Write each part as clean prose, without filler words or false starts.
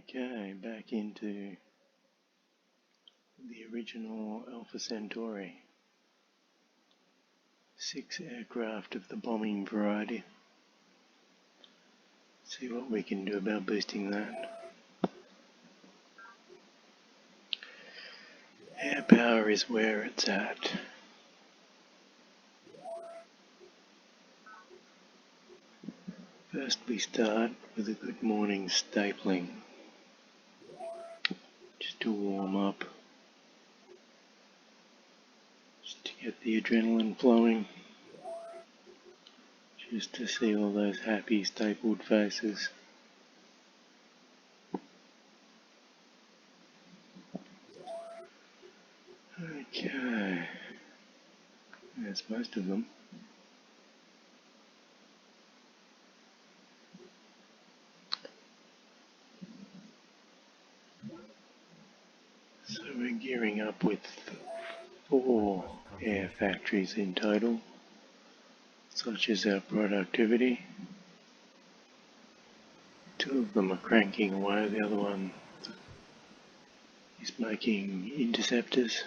Okay, back into the original Alpha Centauri. 6 aircraft of the bombing variety. See what we can do about boosting that. Air power is where it's at. First we start with a good morning stapling, just to warm up, just to get the adrenaline flowing, just to see all those happy stapled faces. Okay, that's most of them. So we're gearing up with 4 air factories in total, such as our productivity. 2 of them are cranking away, the other one is making interceptors.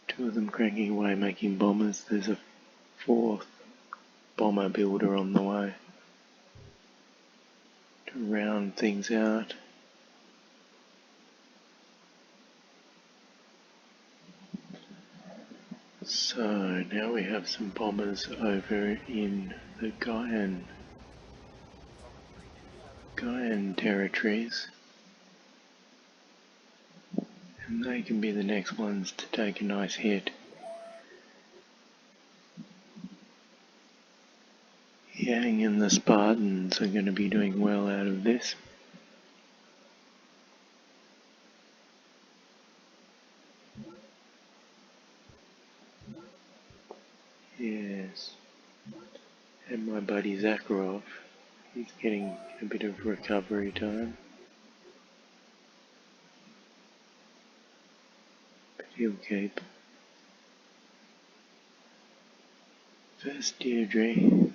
2 of them cranking away making bombers. There's a 4th bomber builder on the way to round things out. So now we have some bombers over in the Gaian territories, and they can be the next ones to take a nice hit. Yang and the Spartans are going to be doing well out of this. Yes, and my buddy Zakharov, he's getting a bit of recovery time, but he'll keep. First Deirdre,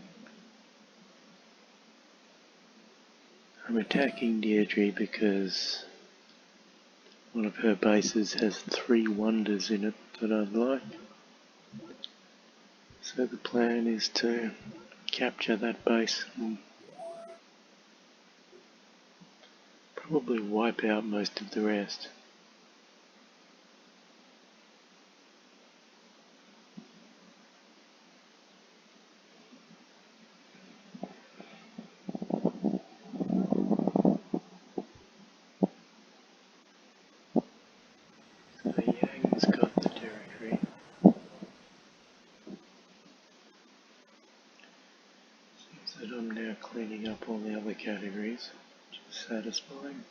I'm attacking Deirdre because one of her bases has 3 wonders in it that I'd like. So the plan is to capture that base and probably wipe out most of the rest. So Yang's got the territory. Seems that I'm now cleaning up all the other categories, which is satisfying.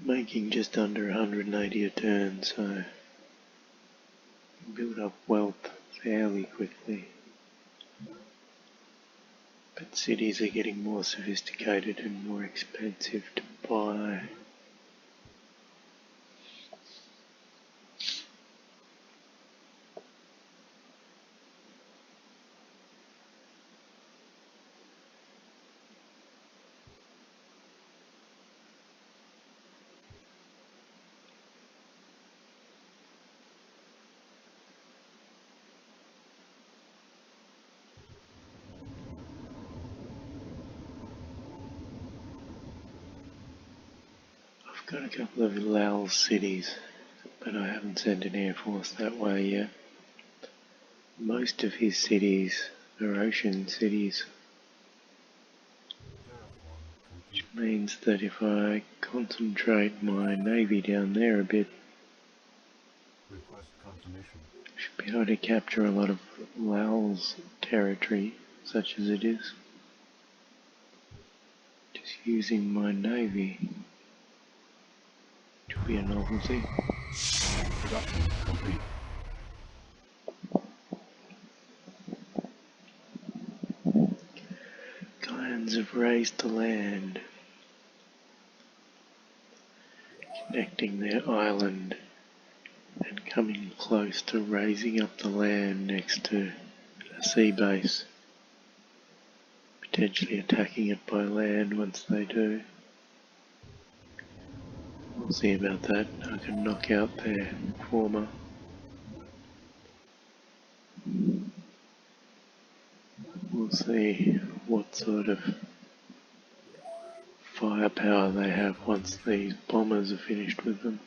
Making just under 180 a turn, so build up wealth fairly quickly. But cities are getting more sophisticated and more expensive to buy. I've got a couple of Lao cities, but I haven't sent an air force that way yet. Most of his cities are ocean cities, which means that if I concentrate my navy down there a bit, I should be able to capture a lot of Laos territory, such as it is, just using my navy. Which will be a novelty. Production complete. they've raised the land, connecting their island and coming close to raising up the land next to a sea base, potentially attacking it by land once they do. We'll see about that. I can knock out their former. We'll see what sort of firepower they have once these bombers are finished with them.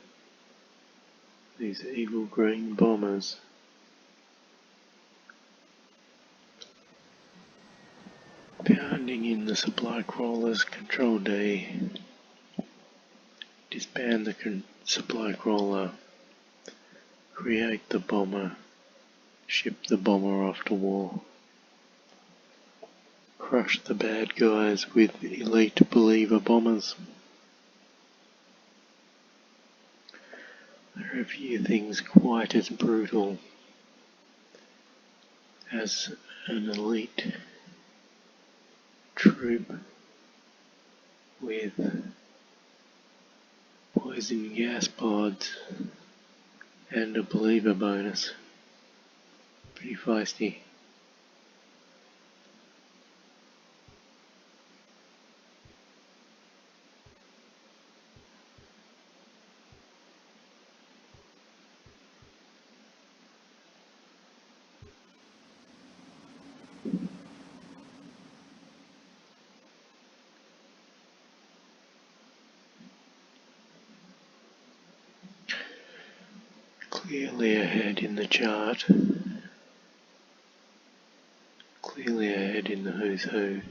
These evil green bombers. Pounding in the supply crawlers, Control D. Disband the supply crawler. Create the bomber. Ship the bomber off to war. Crush the bad guys with elite believer bombers. There are a few things quite as brutal as an elite troop with poison gas pods and a believer bonus. Pretty feisty. Clearly ahead in the chart. Clearly ahead in the who's who.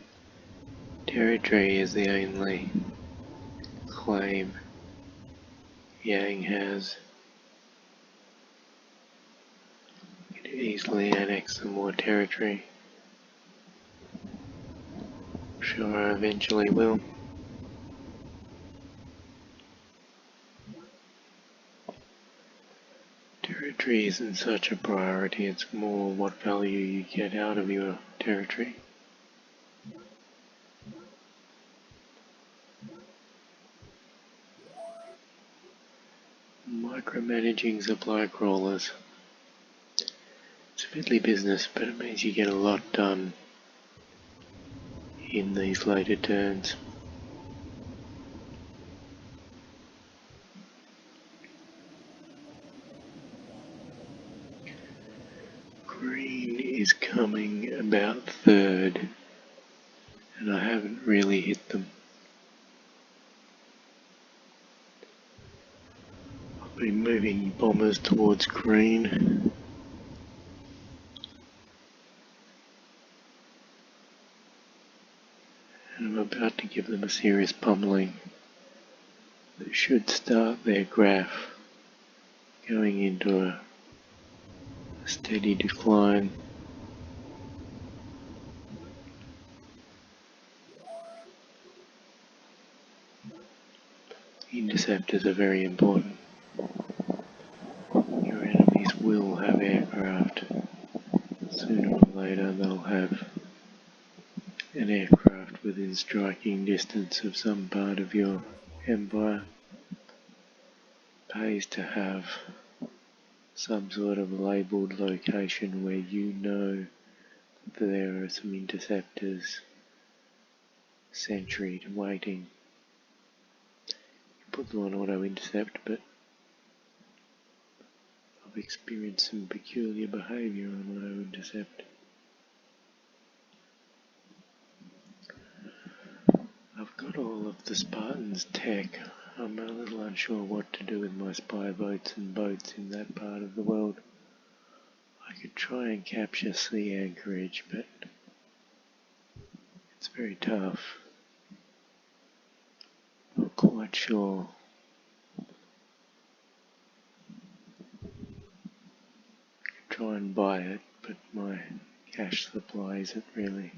Territory is the only claim Yang has. He could easily annex some more territory. I'm sure I eventually will. Territory isn't such a priority, it's more what value you get out of your territory. Micromanaging supply crawlers. It's fiddly business, but it means you get a lot done in these later turns. Green is coming about third, and I haven't really hit them. I've been moving bombers towards green. And I'm about to give them a serious pummeling that should start their graph going into a steady decline. Interceptors are very important. Your enemies will have aircraft. Sooner or later they'll have an aircraft within striking distance of some part of your empire. Pays to have some sort of labelled location where you know that there are some interceptors sentry waiting. You put them on auto intercept, but I've experienced some peculiar behaviour on auto intercept. I've got all of the Spartans tech. I'm a little unsure what to do with my spy boats and boats in that part of the world. I could try and capture sea anchorage, but it's very tough. Not quite sure. Try and buy it, but my cash supply isn't really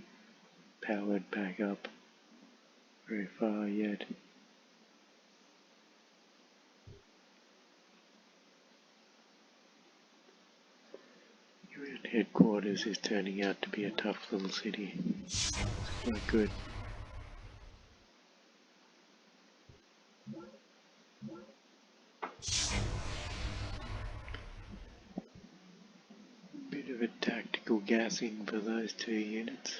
powered back up very far yet. UN headquarters is turning out to be a tough little city. It's quite good. Bit of a tactical gassing for those 2 units.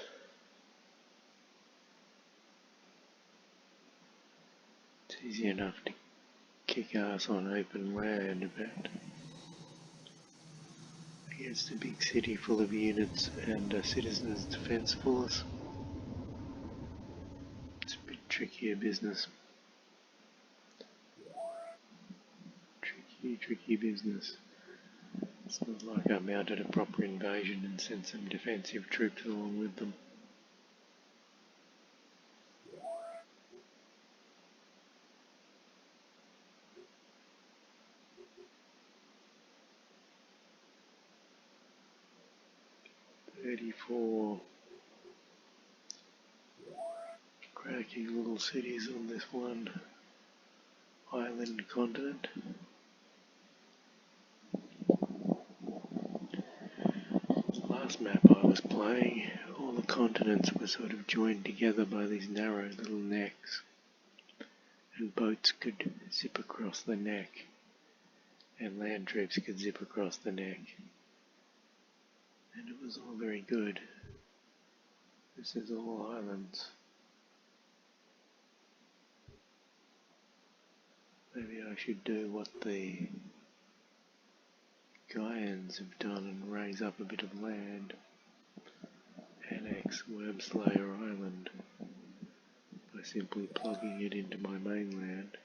It's easy enough to kick ass on open land, but against a big city full of units and a citizens' defence force, it's a bit trickier business. Tricky business. It's not like I mounted a proper invasion and sent some defensive troops along with them. "34 cracking little cities on this one island continent." The last map I was playing, all the continents were sort of joined together by these narrow little necks, and boats could zip across the neck, and land troops could zip across the neck, and it was all very good. This is all islands. Maybe I should do what the Gaians have done and raise up a bit of land, annex Wormslayer Island, by simply plugging it into my mainland.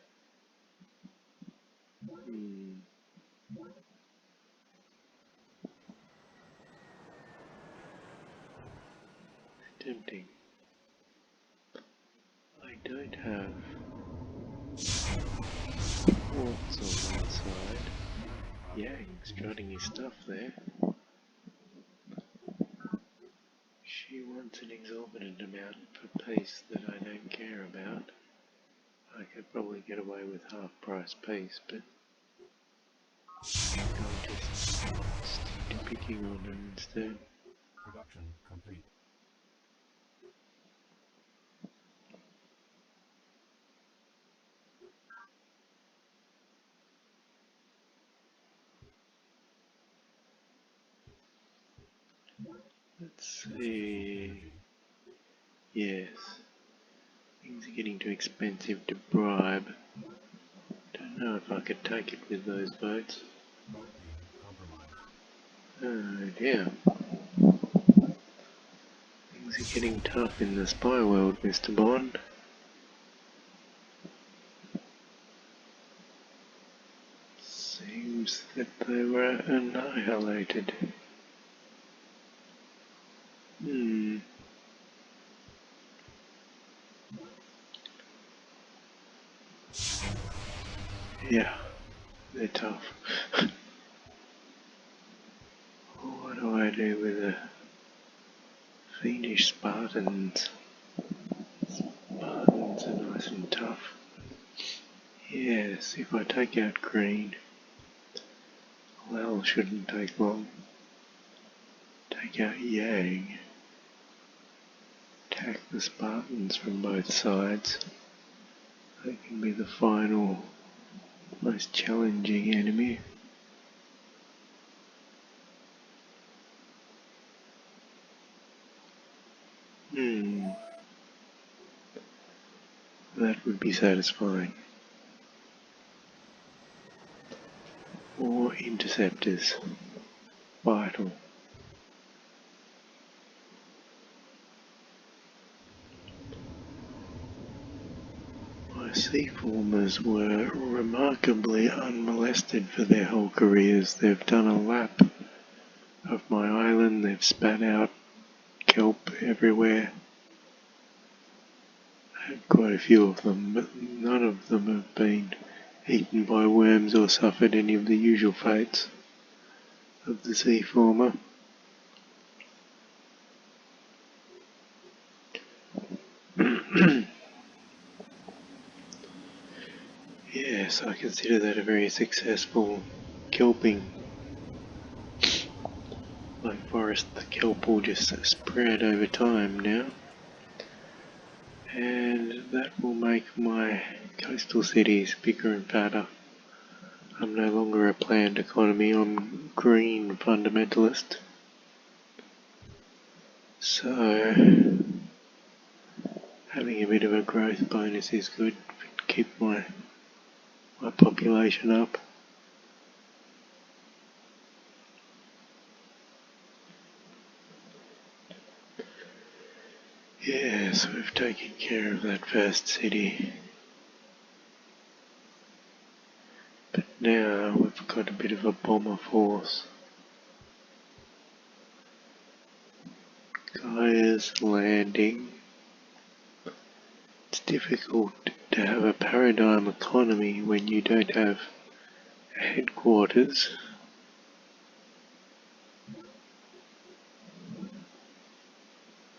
Tempting. I don't have forts on that side. Yang strutting his stuff there. She wants an exorbitant amount for peace that I don't care about. I could probably get away with half price peace, but I'm just stick to picking on her instead. Production complete. Let's see. Yes. Things are getting too expensive to bribe. Don't know if I could take it with those boats. Boat being compromised. Oh dear. Things are getting tough in the spy world, Mr. Bond. Seems that they were annihilated. Yeah, they're tough. What do I do with the fiendish Spartans? Spartans are nice and tough. Yes, if I take out Green, well, shouldn't take long. Take out Yang. Attack the Spartans from both sides. They can be the final, most challenging enemy. That would be satisfying. Or interceptors. Vital. My seaformers were remarkably unmolested for their whole careers. They've done a lap of my island, they've spat out kelp everywhere. I had quite a few of them, but none of them have been eaten by worms or suffered any of the usual fates of the seaformer. Yes, I consider that a very successful kelping. My forest, the kelp will just spread over time now, and that will make my Coastal cities, bigger and fatter. I'm no longer a planned economy, I'm green fundamentalist. So, having a bit of a growth bonus is good. Keep my population up. Yeah, so we've taken care of that first city. But now we've got a bit of a bomber force. Gaia's landing. It's difficult to have a paradigm economy when you don't have a headquarters.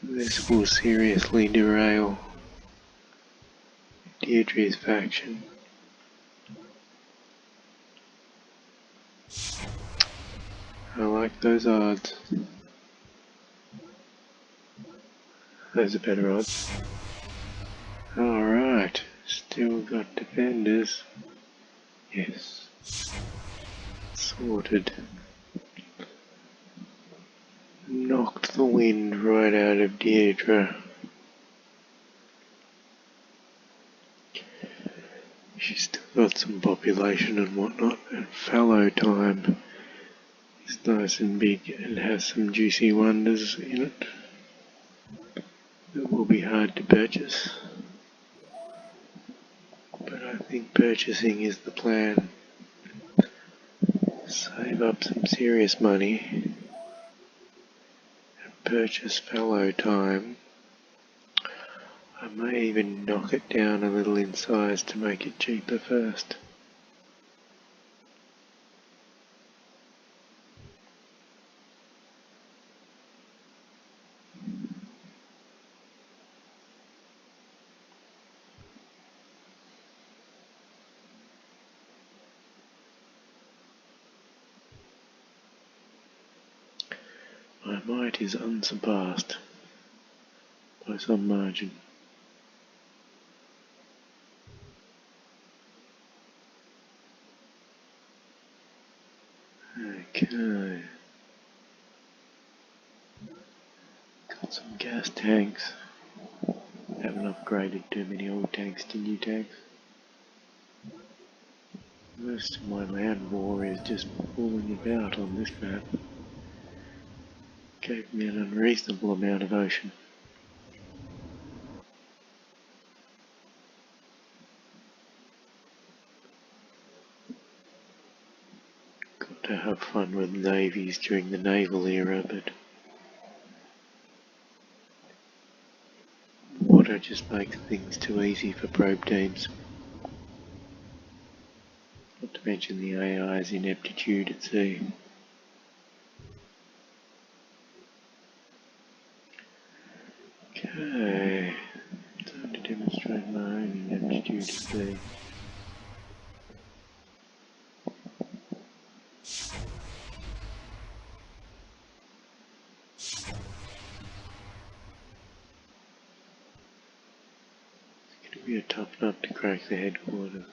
This will seriously derail Deirdre's faction. I like those odds. Those are better odds. Alright, still got defenders. Yes. Sorted. Knocked the wind right out of Deirdre. She's still got some population and whatnot, and Fallow Time is nice and big and has some juicy wonders in it. It will be hard to purchase, but I think purchasing is the plan. Save up some serious money and purchase Fallow Time. I may even knock it down a little in size to make it cheaper first. My might is unsurpassed by some margin. Okay. Got some gas tanks. Haven't upgraded too many old tanks to new tanks. Most of my land war is just fooling about on this map. Gave me an unreasonable amount of ocean. Got to have fun with navies during the naval era, but water just makes things too easy for probe teams. Not to mention the AI's ineptitude at sea. Okay, time to demonstrate my own ineptitude at sea. It's going to be a tough nut to crack the headquarters.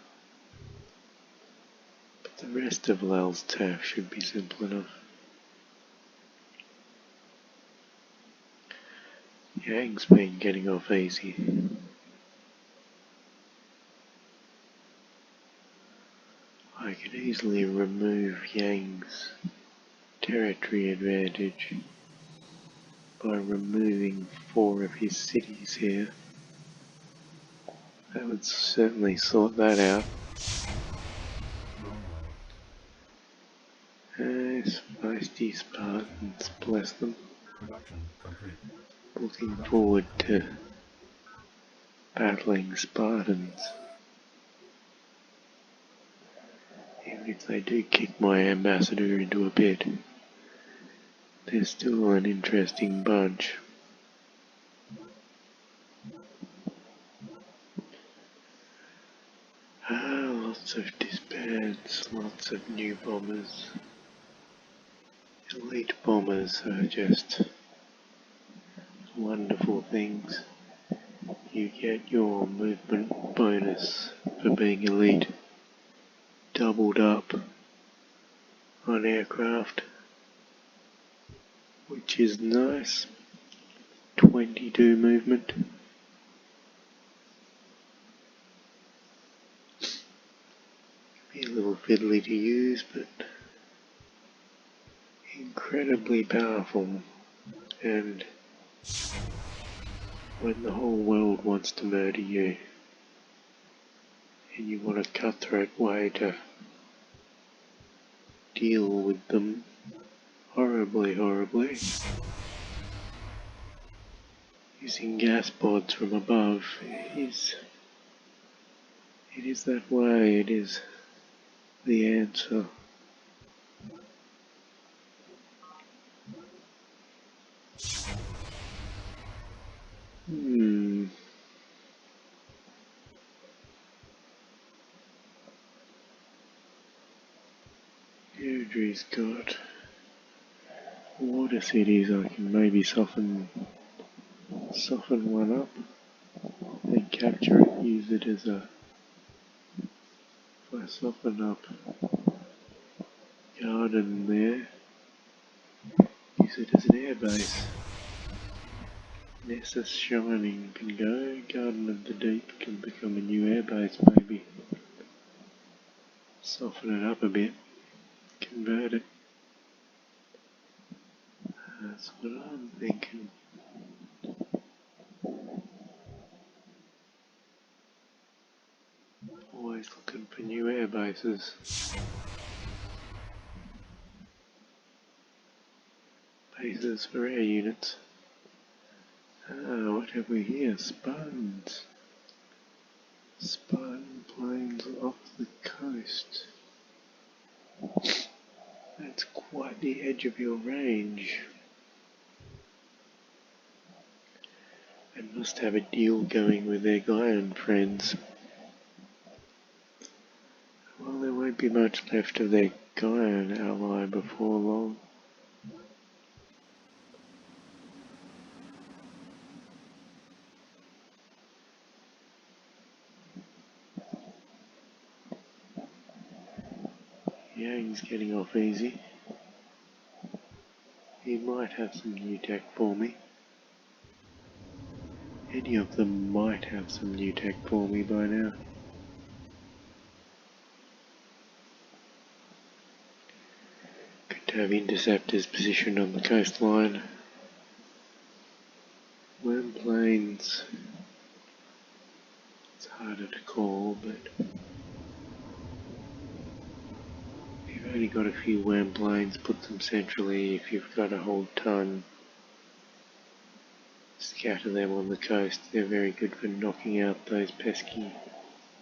But the rest of Lal's TAF should be simple enough. Yang's been getting off easy. I could easily remove Yang's territory advantage by removing 4 of his cities here. That would certainly sort that out. Feisty Spartans, bless them. Production complete. Looking forward to battling Spartans. Even if they do kick my ambassador into a pit, they're still an interesting bunch. Lots of disbands, lots of new bombers. Elite bombers are just wonderful things. you get your movement bonus for being elite doubled up on aircraft, which is nice. 22 movement. Be a little fiddly to use, but incredibly powerful. And when the whole world wants to murder you, and you want a cutthroat way to deal with them horribly, using gas pods from above it is that way, it is the answer. Airdrie's got water cities. I can maybe soften one up, then capture it, use it as a, if I soften up garden there, use it as an airbase. Nessus Shining can go, Garden of the Deep can become a new airbase maybe. Soften it up a bit, convert it. That's what I'm thinking. Always looking for new air bases. Bases for air units. What have we here? Spartans. Spartan planes off the coast. That's quite the edge of your range. They must have a deal going with their Gaian friends. Well, there won't be much left of their Gaian ally before long. Yang's getting off easy. He might have some new tech for me. Any of them might have some new tech for me by now. Good to have interceptors positioned on the coastline. Worm planes, it's harder to call, but if you've only got a few worm planes, put them centrally. If you've got a whole ton, scatter them on the coast. They're very good for knocking out those pesky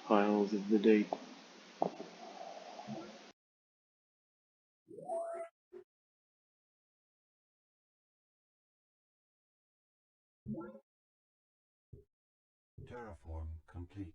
isles of the deep. Terraform complete.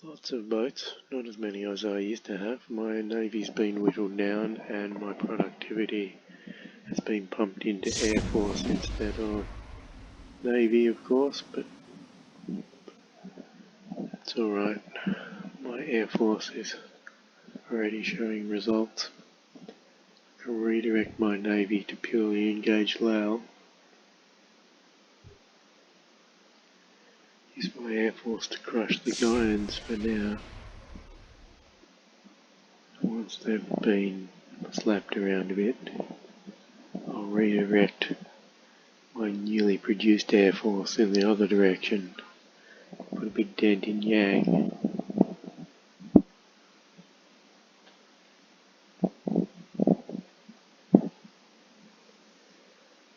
Lots of boats, not as many as I used to have. My navy's been whittled down and my productivity has been pumped into Air Force instead of Navy, of course, but it's alright. My Air Force is already showing results. I can redirect my Navy to purely engage Lao. Use my Air Force to crush the Gaians for now. Once they've been slapped around a bit, I'll redirect my newly produced Air Force in the other direction. Put a big dent in Yang.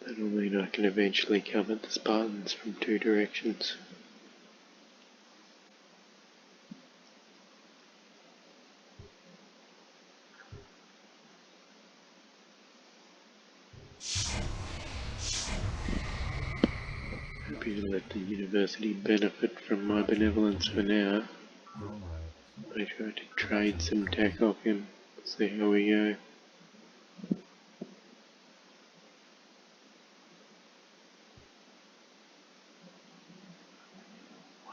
That'll mean I can eventually cover the Spartans from two directions. Happy to let the university benefit from my benevolence for now. Zone riots. I try to trade some tech off him, see how we go.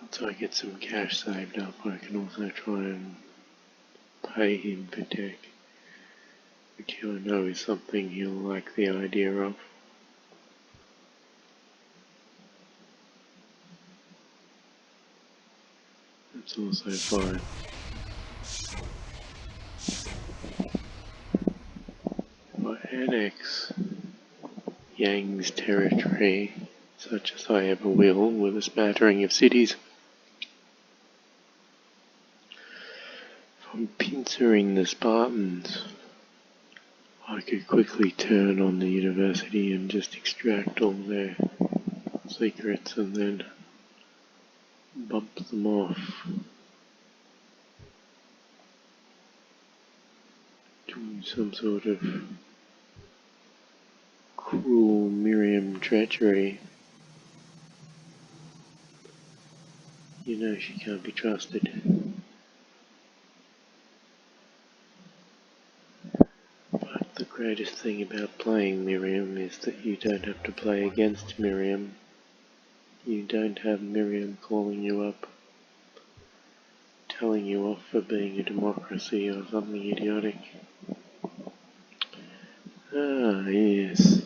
Once I get some cash saved up, I can also try and pay him for tech, which I know is something he'll like the idea of. That's also fine. If I annex Yang's territory, such as I ever will, with a smattering of cities, if I'm pincering the Spartans, I could quickly turn on the university and just extract all their secrets and then bump them off. Doing some sort of cruel Miriam treachery. You know she can't be trusted. But the greatest thing about playing Miriam is that you don't have to play against Miriam. You don't have Miriam calling you up, telling you off for being a democracy or something idiotic. Ah, yes.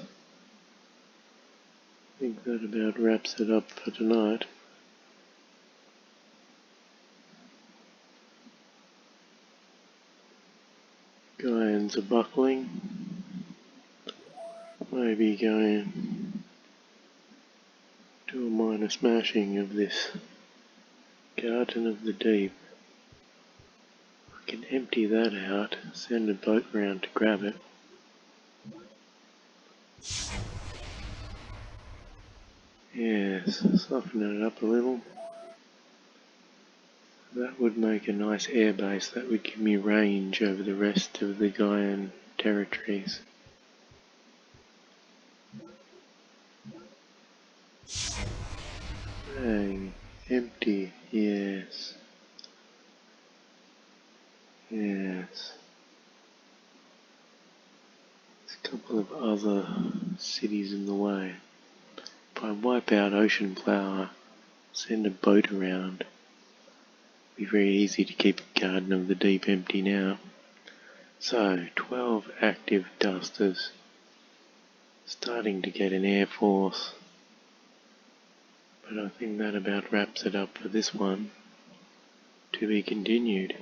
I think that about wraps it up for tonight. Gaians are buckling. Maybe going do a minor smashing of this Garden of the Deep. I can empty that out, send a boat round to grab it. Yes, soften it up a little. That would make a nice airbase. That would give me range over the rest of the Gaian territories. Bang. Empty. Yes. Yes. There's a couple of other cities in the way. If I wipe out Ocean Flower, send a boat around, it'd be very easy to keep Garden of the Deep empty now. So, 12 active dusters. Starting to get an air force. But I think that about wraps it up for this one. To be continued.